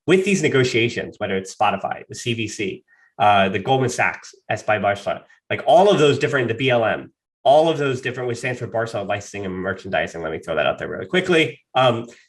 with these negotiations, whether it's Spotify, the CVC, the Goldman Sachs, S by Barcelona, like all of those different, the BLM, all of those different, which stands for Barcelona Licensing and Merchandising. Let me throw that out there really quickly.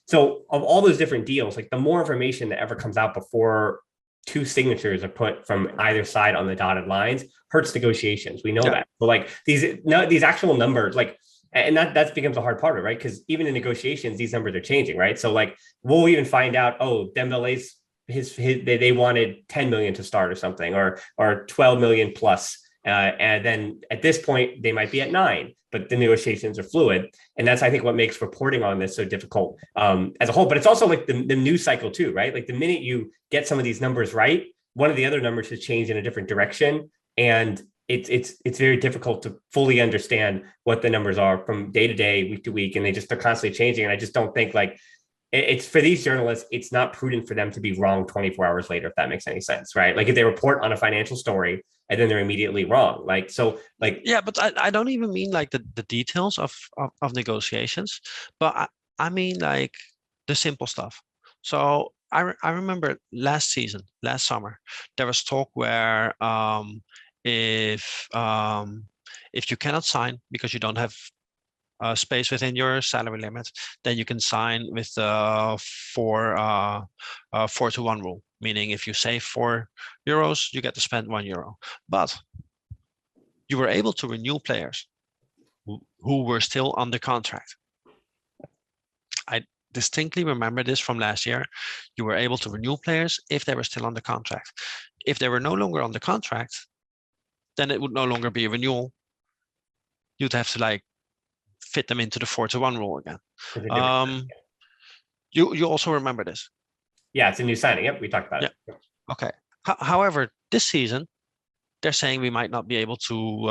So of all those different deals, like the more information that ever comes out before two signatures are put from either side on the dotted lines hurts negotiations. We know that. But like these actual numbers, like, and that becomes a hard part of it, right? Because even in negotiations, these numbers are changing, right? So like we'll even find out, oh, Dembele's they wanted 10 million to start or something, or 12 million plus. And then at this point, they might be at 9, but the negotiations are fluid. And that's, I think, what makes reporting on this so difficult as a whole. But it's also like the news cycle too, right? Like the minute you get some of these numbers right, one of the other numbers has changed in a different direction. And it's very difficult to fully understand what the numbers are from day to day, week to week. And they're constantly changing. And I just don't think like, it's for these journalists, it's not prudent for them to be wrong 24 hours later, if that makes any sense, right? Like if they report on a financial story and then they're immediately wrong, like, so like, yeah, but I don't even mean like the details of negotiations, but I mean like the simple stuff. So I remember last summer, there was talk where if you cannot sign because you don't have space within your salary limit, then you can sign with the 4-to-1 rule. Meaning, if you save €4, you get to spend €1. But you were able to renew players who were still under contract. I distinctly remember this from last year. You were able to renew players if they were still under contract. If they were no longer under contract, then it would no longer be a renewal. You'd have to like fit them into the 4-to-1 rule again. You also remember this? Yeah, it's a new signing. Yep, we talked about it. Okay. However, this season, they're saying we might not be able to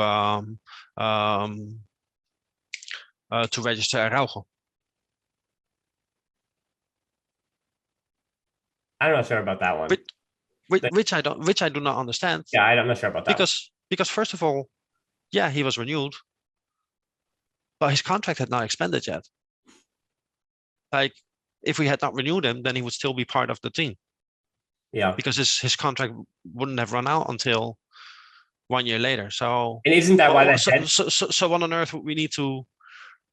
register Araujo. I'm not sure about that one. Which I do not understand. Yeah, I'm not sure about that. Because first of all, yeah, he was renewed, but his contract had not expanded yet. Like, if we had not renewed him, then he would still be part of the team. Yeah. Because his contract wouldn't have run out until 1 year later. So, and isn't that why that so what on earth would we need to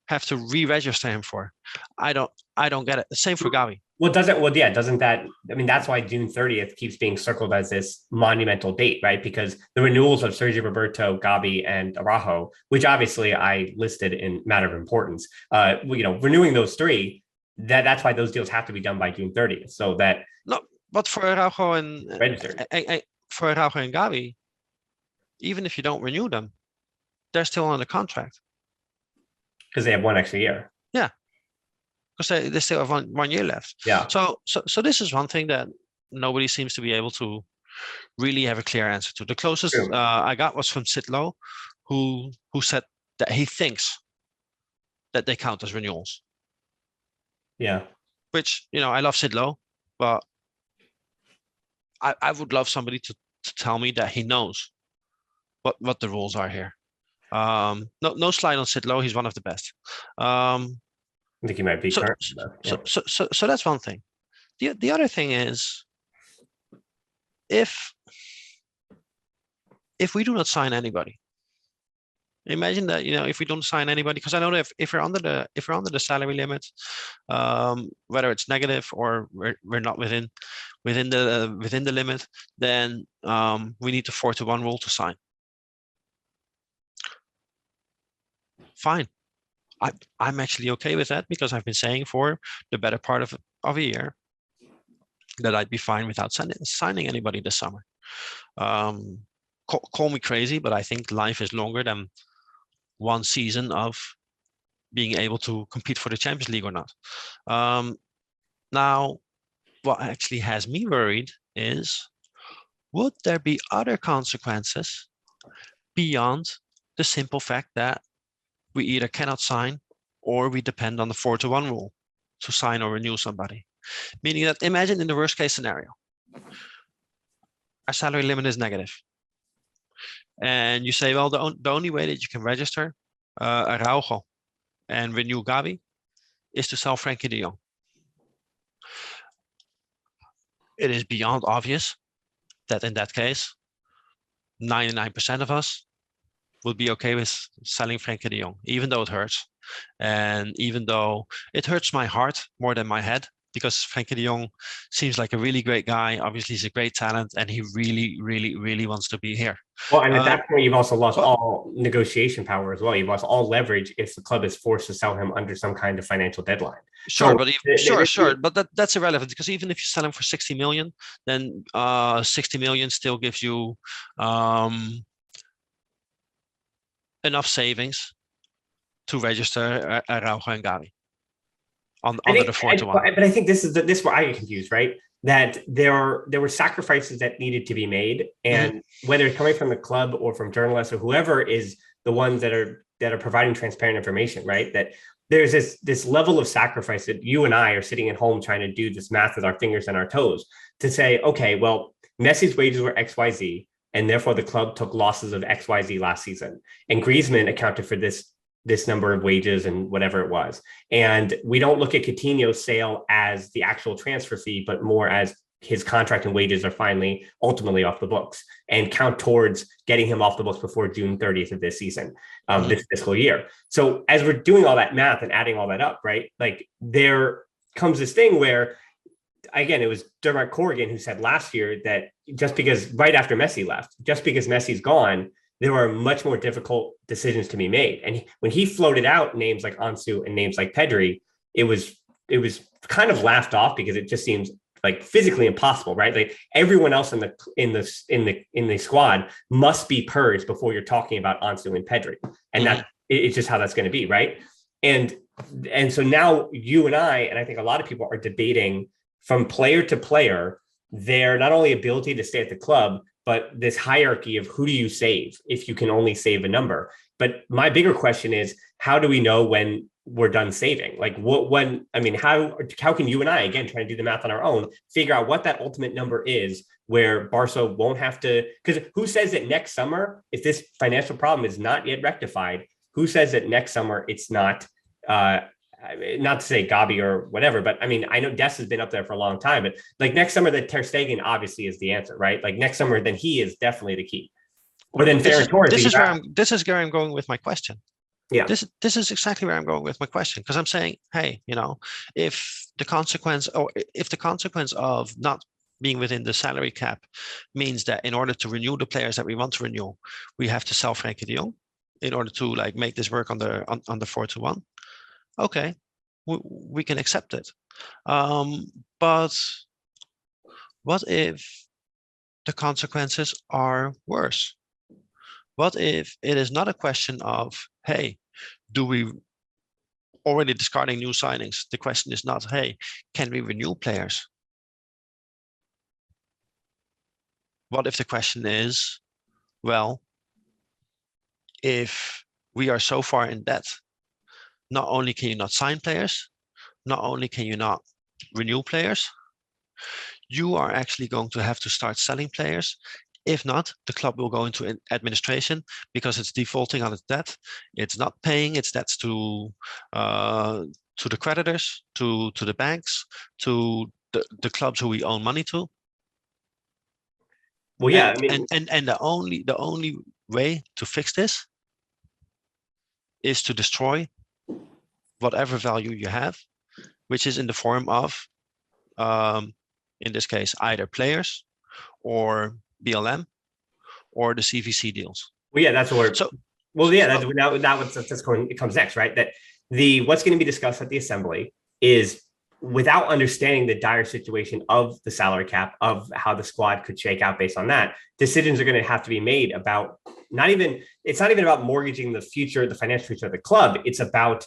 have to re-register him for? I don't get it. The same for Gavi. Well, doesn't that, I mean, that's why June 30th keeps being circled as this monumental date, right? Because the renewals of Sergio Roberto, Gavi, and Araujo, which obviously I listed in matter of importance, renewing those three, that's why those deals have to be done by June 30th. So that. No, but for Araujo and Gavi, even if you don't renew them, they're still on the contract. Because they have 1 extra year. Yeah. Because they still have one year left. Yeah. So this is one thing that nobody seems to be able to really have a clear answer to. The closest I got was from Sid Lowe, who said that he thinks that they count as renewals. Yeah. Which, I love Sid Lowe, but I would love somebody to tell me that he knows what the rules are here. No slide on Sid Lowe. He's one of the best. I think he might be current. So that's one thing. The other thing is, if we do not sign anybody, imagine that if we don't sign anybody, because I know that if we're under the salary limit, whether it's negative or we're not within the limit, then we need the 4-to-1 rule to sign. Fine. I'm actually okay with that, because I've been saying for the better part of a year that I'd be fine without signing anybody this summer. Call me crazy, but I think life is longer than one season of being able to compete for the Champions League or not. Now, what actually has me worried is, would there be other consequences beyond the simple fact that we either cannot sign or we depend on the 4-to-1 rule to sign or renew somebody? Meaning that, imagine in the worst case scenario, our salary limit is negative. And you say, well, the only way that you can register Araujo and renew Gavi is to sell Frankie de Jong. it is beyond obvious that in that case, 99% of us would be okay with selling Frenkie de Jong, even though it hurts. And even though it hurts my heart more than my head, because Frenkie de Jong seems like a really great guy. Obviously, he's a great talent, and he really, really, really wants to be here. Well, and at that point, you've also lost But all negotiation power as well. You've lost all leverage if the club is forced to sell him under some kind of financial deadline. sure, So, but but that's irrelevant, because even if you sell him for 60 million, then 60 million still gives you enough savings to register Araujo and Gavi under the 4-1. But I think this is where I get confused, right? That there were sacrifices that needed to be made, and whether it's coming from the club or from journalists or whoever is the ones that are providing transparent information, right? That there's this level of sacrifice that you and I are sitting at home trying to do this math with our fingers and our toes to say, okay, well, Messi's wages were XYZ, and therefore the club took losses of XYZ last season, and Griezmann accounted for this number of wages and whatever it was. And we don't look at Coutinho's sale as the actual transfer fee, but more as his contract and wages are finally ultimately off the books, and count towards getting him off the books before June 30th of this season, this fiscal year. So as we're doing all that math and adding all that up, right, like there comes this thing where, again, it was Dermot Corrigan who said last year that just because right after Messi left, just because Messi's gone, there were much more difficult decisions to be made. And when he floated out names like Ansu and names like Pedri, it was kind of laughed off because it just seems like physically impossible, right? Like everyone else in the squad must be purged before you're talking about Ansu and Pedri, and that it's just how that's going to be, right? And so now you and I think a lot of people are debating from player to player their not only ability to stay at the club, but this hierarchy of who do you save if you can only save a number. But my bigger question is, how do we know when we're done saving? Like how can you and I, again, trying to do the math on our own, figure out what that ultimate number is where Barca won't have to, because who says that next summer, if this financial problem is not yet rectified, who says that next summer it's not, not to say Gabi or whatever, but I mean, I know Des has been up there for a long time, but like next summer, that Ter Stegen obviously is the answer, right? Like next summer, then he is definitely the key. Or then Ferran Torres. This is where I'm going with my question. Yeah. This is exactly where I'm going with my question, because I'm saying, hey, if the consequence of not being within the salary cap means that in order to renew the players that we want to renew, we have to sell Frenkie de Jong in order to like make this work on the 4-1. Okay, we can accept it. But what if the consequences are worse? What if it is not a question of, hey, do we already discarding new signings? The question is not, hey, can we renew players? What if the question is, well, if we are so far in debt, not only can you not sign players, not only can you not renew players, you are actually going to have to start selling players. If not, the club will go into administration because it's defaulting on its debt. It's not paying its debts to the creditors, to the banks, to the clubs who we own money to. Well, yeah, and the only way to fix this is to destroy whatever value you have, which is in the form of, in this case, either players or BLM or the CVC deals. Well, yeah, that's where. So, well, yeah, that's going. It comes next, right? That what's going to be discussed at the assembly is, without understanding the dire situation of the salary cap, of how the squad could shake out based on that, decisions are going to have to be made about it's not even about mortgaging the future, the financial future of the club. It's about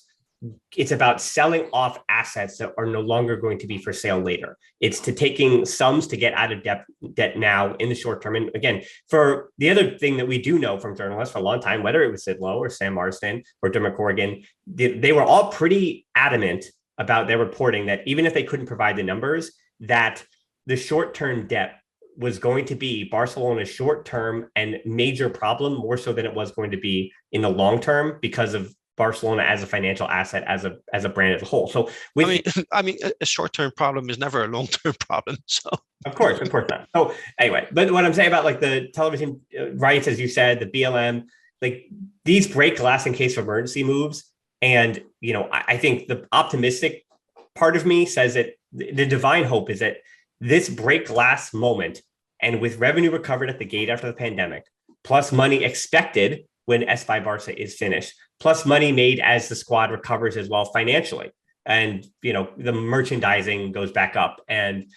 selling off assets that are no longer going to be for sale later. It's to taking sums to get out of debt now in the short term. And again, for the other thing that we do know from journalists for a long time, whether it was Sid Lowe or Sam Marsden or Dermot Corrigan, they were all pretty adamant about their reporting that even if they couldn't provide the numbers, that the short-term debt was going to be Barcelona's short-term and major problem, more so than it was going to be in the long term, because of Barcelona as a financial asset, as a brand as a whole. So with I mean, a short-term problem is never a long-term problem. So of course not. So anyway, but what I'm saying about like the television rights, as you said, the BLM, like these break glass in case of emergency moves. And, you know, I think the optimistic part of me says that the divine hope is that this break glass moment, and with revenue recovered at the gate after the pandemic, plus money expected when Espai Barca is finished, plus money made as the squad recovers as well financially. And, you know, the merchandising goes back up, and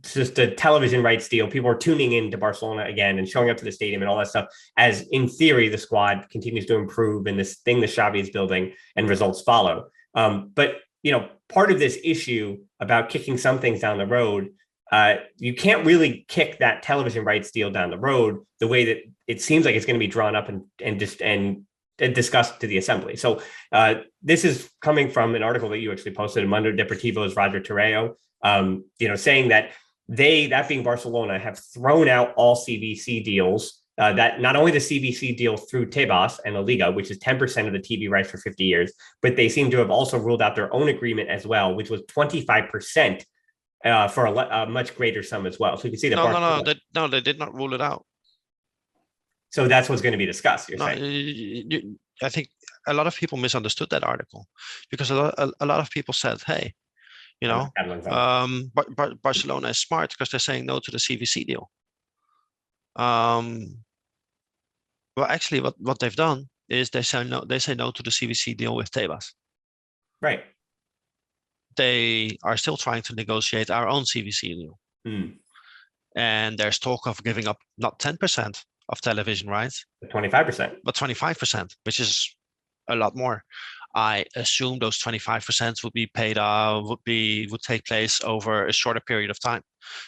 just the television rights deal, people are tuning into Barcelona again and showing up to the stadium and all that stuff, as in theory, the squad continues to improve and this thing the Xavi is building and results follow. But, you know, part of this issue about kicking some things down the road, you can't really kick that television rights deal down the road the way that it seems like it's going to be drawn up and discussed to the assembly. So this is coming from an article that you actually posted in Mundo Deportivo's Roger Torreo, you know, saying that that being Barcelona, have thrown out all CVC deals. That not only the CVC deal through Tebas and La Liga, which is 10% of the TV rights for 50 years, but they seem to have also ruled out their own agreement as well, which was 25% for a much greater sum as well. So you can see that. No, they did not rule it out. So that's what's going to be discussed. You're saying? I think a lot of people misunderstood that article, because a lot of people said, "Hey, you know, Barcelona is smart because they're saying no to the CVC deal." Well, actually, what they've done is they say no to the CVC deal with Tebas. Right. They are still trying to negotiate our own CVC deal. And there's talk of giving up not 10% of television rights, 25%, but 25%, which is a lot more. I assume those 25% would be paid would take place over a shorter period of time.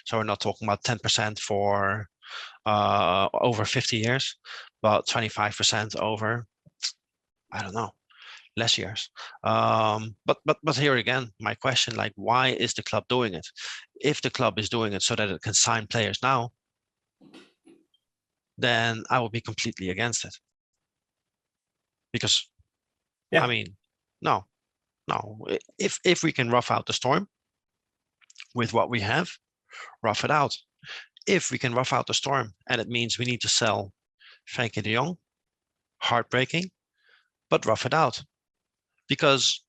So we're not talking about 10% for over 50 years, but 25% over, I don't know, less years. But here again, my question, like, why is the club doing it? If the club is doing it so that it can sign players now, then I will be completely against it. Because, I mean, no. If we can rough out the storm with what we have, rough it out. If we can rough out the storm and it means we need to sell Frenkie de Jong, heartbreaking, but rough it out. Because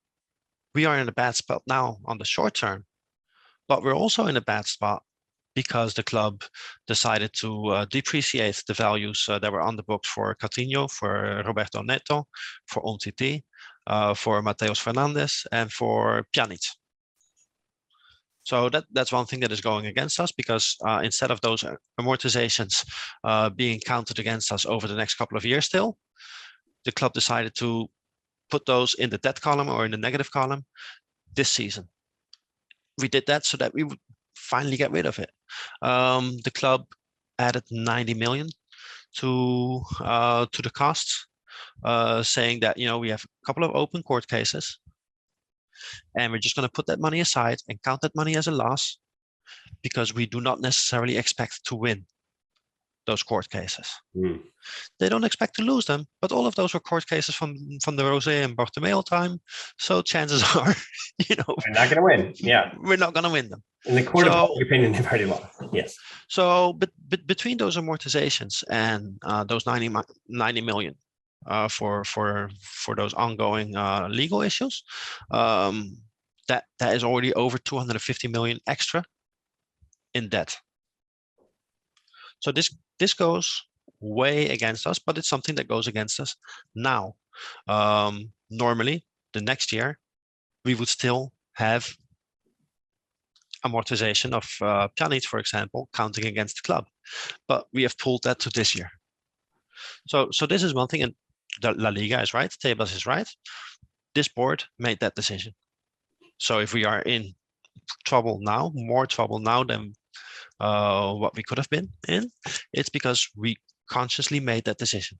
we are in a bad spot now on the short term, but we're also in a bad spot because the club decided to depreciate the values that were on the books for Coutinho, for Roberto Neto, for Umtiti, for Mateus Fernandes, and for Pjanic. So that's one thing that is going against us, because instead of those amortizations being counted against us over the next couple of years still, the club decided to put those in the debt column or in the negative column this season. We did that so that we would finally get rid of it. The club added 90 million to the costs, saying that, you know, we have a couple of open court cases, and we're just going to put that money aside and count that money as a loss, because we do not necessarily expect to win those court cases. They don't expect to lose them, but all of those were court cases from the Rosé and Bartomeu time. So chances are, you know, we're not going to win. Yeah, we're not going to win them. In the court of public opinion, they've already lost. Yes. So, but between those amortizations and those 90 million for those ongoing legal issues, that is already over 250 million extra in debt. So this goes way against us, but it's something that goes against us now. Normally, the next year, we would still have amortization of Pjanic, for example, counting against the club, but we have pulled that to this year. So this is one thing, and La Liga is right, Tebas is right. This board made that decision. So if we are in trouble now, more trouble now than what we could have been in, it's because we consciously made that decision.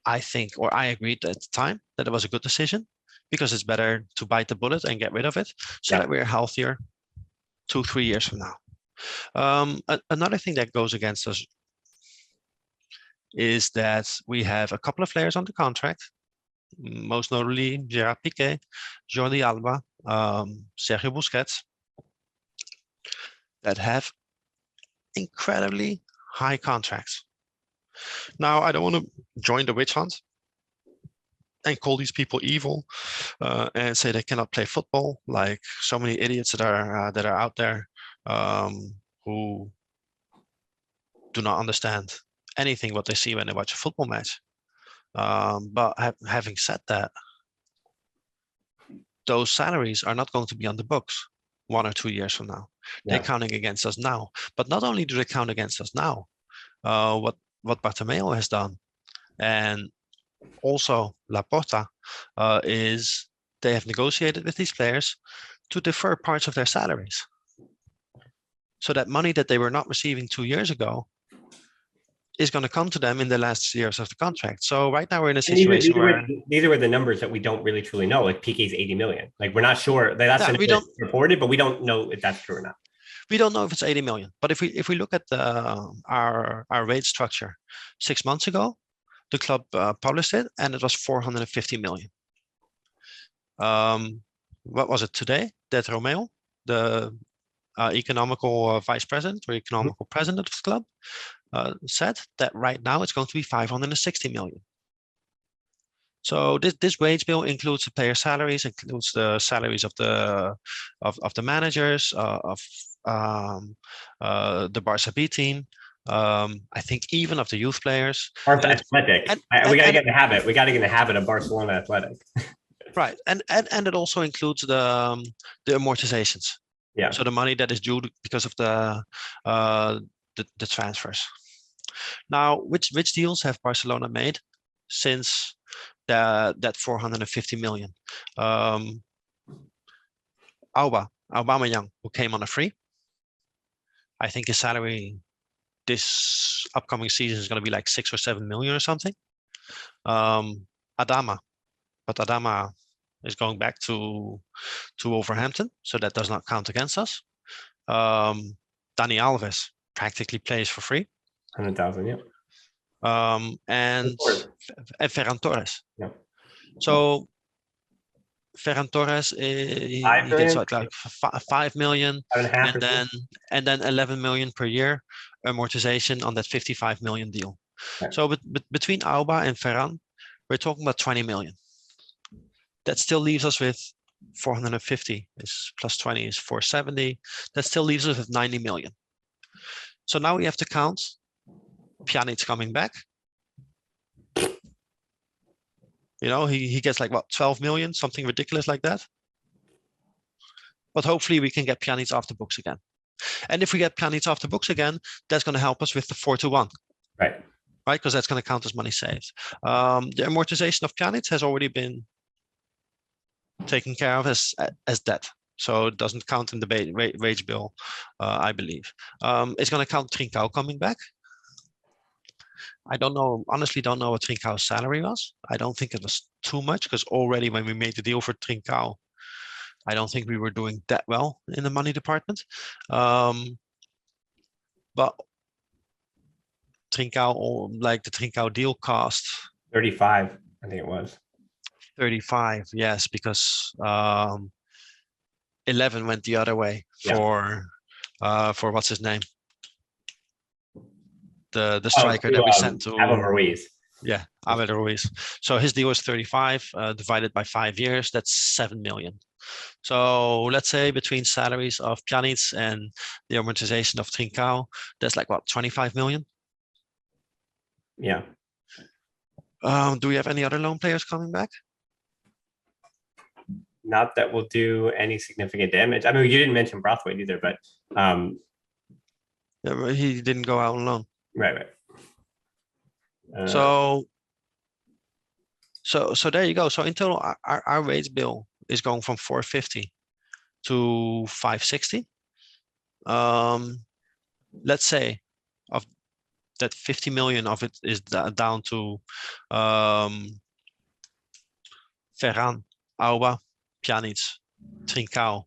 I think, or I agreed at the time, that it was a good decision, because it's better to bite the bullet and get rid of it so that we're healthier 2-3 years from now. Another thing that goes against us is that we have a couple of players on the contract most notably Gerard Piqué, Jordi Alba, Sergio Busquets, that have incredibly high contracts. Now, I don't want to join the witch hunt and call these people evil and say they cannot play football, like so many idiots that are out there who do not understand anything what they see when they watch a football match. But having said that, those salaries are not going to be on the books 1 or 2 years from now. They're counting against us now. But not only do they count against us now, what Bartomeu has done, and also Laporta, is they have negotiated with these players to defer parts of their salaries. So that money that they were not receiving 2 years ago is going to come to them in the last years of the contract. So right now we're in a situation where these are the numbers that we don't really truly know. Like Pique's 80 million. Like we're not sure that's yeah, the number reported, but we don't know if that's true or not. We don't know if it's 80 million. But if we look at our wage structure 6 months ago, the club published it, and it was 450 million. What was it today? That Romeo, the economical vice president or economical president of the club, said that right now it's going to be 560 million. So this wage bill includes the player salaries, includes the salaries of the managers, of the Barca B team. I think even of the youth players. Barca Athletic. We got to get in the habit. We got to get in the habit of Barcelona Athletic. Right, and it also includes the amortizations. Yeah. So the money that is due because of the transfers. Now, which deals have Barcelona made since that 450 million? Aubameyang, who came on a free. I think his salary this upcoming season is going to be like 6 or 7 million or something. Adama, but Adama is going back to Wolverhampton, so that does not count against us. Dani Alves practically plays for free. 100,000, yeah. And Ferran Torres. Yeah. So Ferran Torres, he gets like 5 million, and then 11 million per year amortization on that 55 million deal. Right. So between Auba and Ferran, we're talking about 20 million. That still leaves us with 450 is plus 20 is 470. That still leaves us with 90 million. So now we have to count Pjanic coming back. You know, he gets like what, 12 million, something ridiculous like that. But hopefully we can get Pjanic off the books again. And if we get Pjanic off the books again, that's going to help us with the 4-1. Right. Right, because that's going to count as money saved. The amortization of Pjanic has already been taken care of as debt. So it doesn't count in the wage bill, I believe. It's going to count Trincao coming back. I don't know, honestly don't know what Trincao's salary was. I don't think it was too much because already when we made the deal for Trincao, I don't think we were doing that well in the money department. But Trincao, like the Trincao deal cost 35, I think it was. 35, yes, because 11 went the other way for what's his name? The striker that we sent to Ruiz. Yeah, Abel Ruiz. So his deal was 35 divided by 5 years. That's 7 million. So let's say between salaries of Pjanic and the amortization of Trincao, that's like what, 25 million? Yeah. Do we have any other loan players coming back? Not that will do any significant damage. I mean, you didn't mention Braithwaite either, but yeah, he didn't go out on loan. Right. So there you go. So in total, our wage bill is going from 450 to 560. Let's say of that 50 million of it is down to Ferran, Auba, Pjanic, Trincao,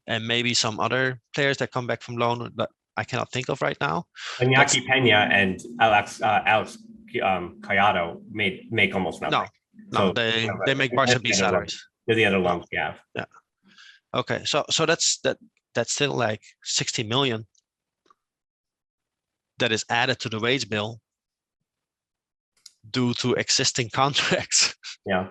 and maybe some other players that come back from loan that I cannot think of right now. Iñaki Peña and Alex Collado make almost nothing. No, So they make Barca B salaries. They're the other No. lump, yeah. Yeah. Okay, so that's still like 60 million that is added to the wage bill due to existing contracts Yeah.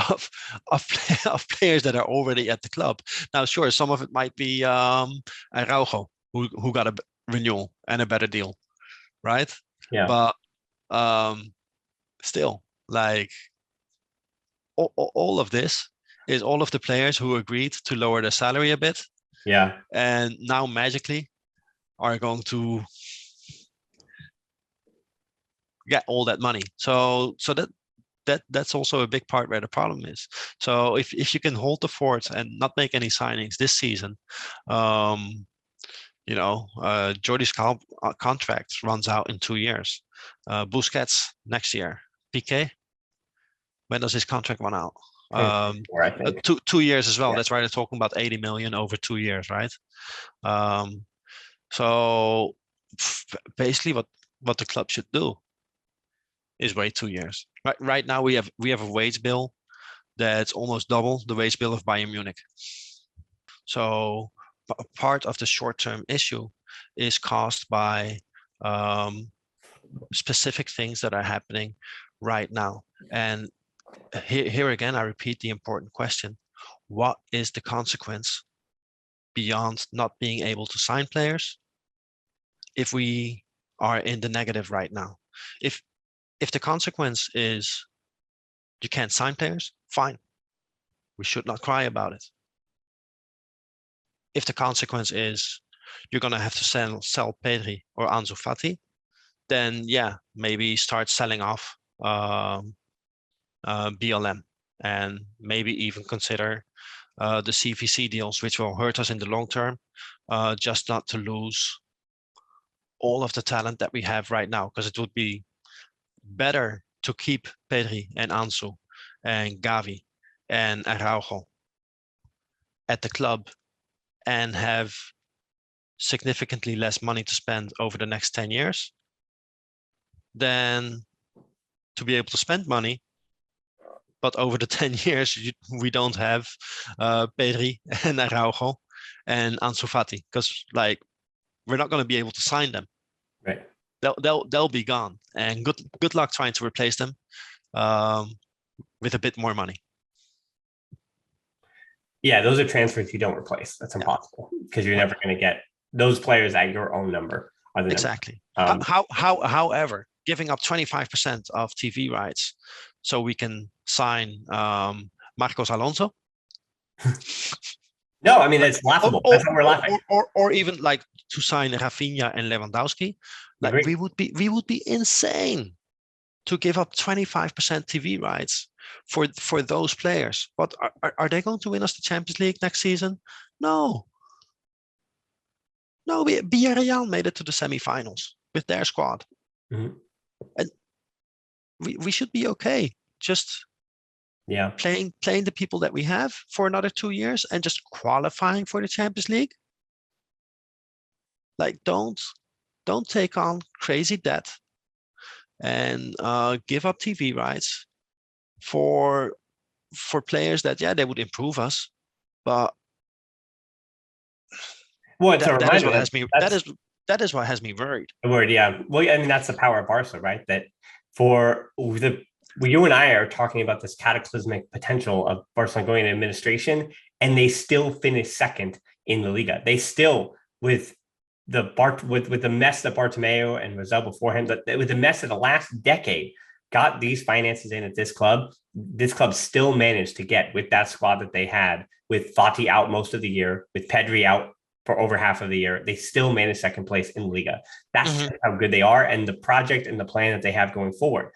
of of players that are already at the club. Now, sure, some of it might be Araujo who got a renewal and a better deal, right? Yeah. But still, like all of this is all of the players who agreed to lower their salary a bit, Yeah. and now magically are going to get all that money. So that's also a big part where the problem is. So if you can hold the fort and not make any signings this season, Jordi's contract runs out in 2 years. Busquets next year. Piqué, when does his contract run out? 2024, I think. 2 years as well. Yeah. That's right. They're talking about 80 million over 2 years, right? So basically, what the club should do is wait 2 years. Right now, we have a wage bill that's almost double the wage bill of Bayern Munich. So part of the short-term issue is caused by specific things that are happening right now. And here again, I repeat the important question: what is the consequence beyond not being able to sign players if we are in the negative right now? If the consequence is you can't sign players, fine. We should not cry about it. If the consequence is you're going to have to sell Pedri or Ansu Fati, then yeah, maybe start selling off BLM and maybe even consider the CVC deals, which will hurt us in the long term, just not to lose all of the talent that we have right now, because it would be better to keep Pedri and Ansu and Gavi and Araujo at the club and have significantly less money to spend over the next 10 years than to be able to spend money, but over the 10 years, we don't have Pedri and Araujo and Ansu Fati, because like we're not going to be able to sign them. Right. They'll be gone, and good luck trying to replace them with a bit more money. Yeah, those are transfers you don't replace. That's impossible because you're never going to get those players at your own number. Exactly. However, giving up 25% of TV rights so we can sign Marcos Alonso. No, I mean, it's laughable. That's why we're laughing. Or even like to sign Rafinha and Lewandowski. Like we would be insane to give up 25% TV rights for those players. But are they going to win us the Champions League next season? No. No, Villarreal made it to the semifinals with their squad. Mm-hmm. And we should be okay. Just playing the people that we have for another 2 years and just qualifying for the Champions League. Like don't take on crazy debt and give up TV rights for players that they would improve us, but that is what has me. That is what has me worried. Yeah. Well, I mean, that's the power of Barca, right? That you and I are talking about this cataclysmic potential of Barcelona going into administration, and they still finish second in La Liga. They still, with the mess that Bartomeu and Rosell before him, with the mess of the last decade, got these finances in at this club. This club still managed to get, with that squad that they had, with Fati out most of the year, with Pedri out for over half of the year, they still managed second place in Liga. That's how good they are, and the project and the plan that they have going forward.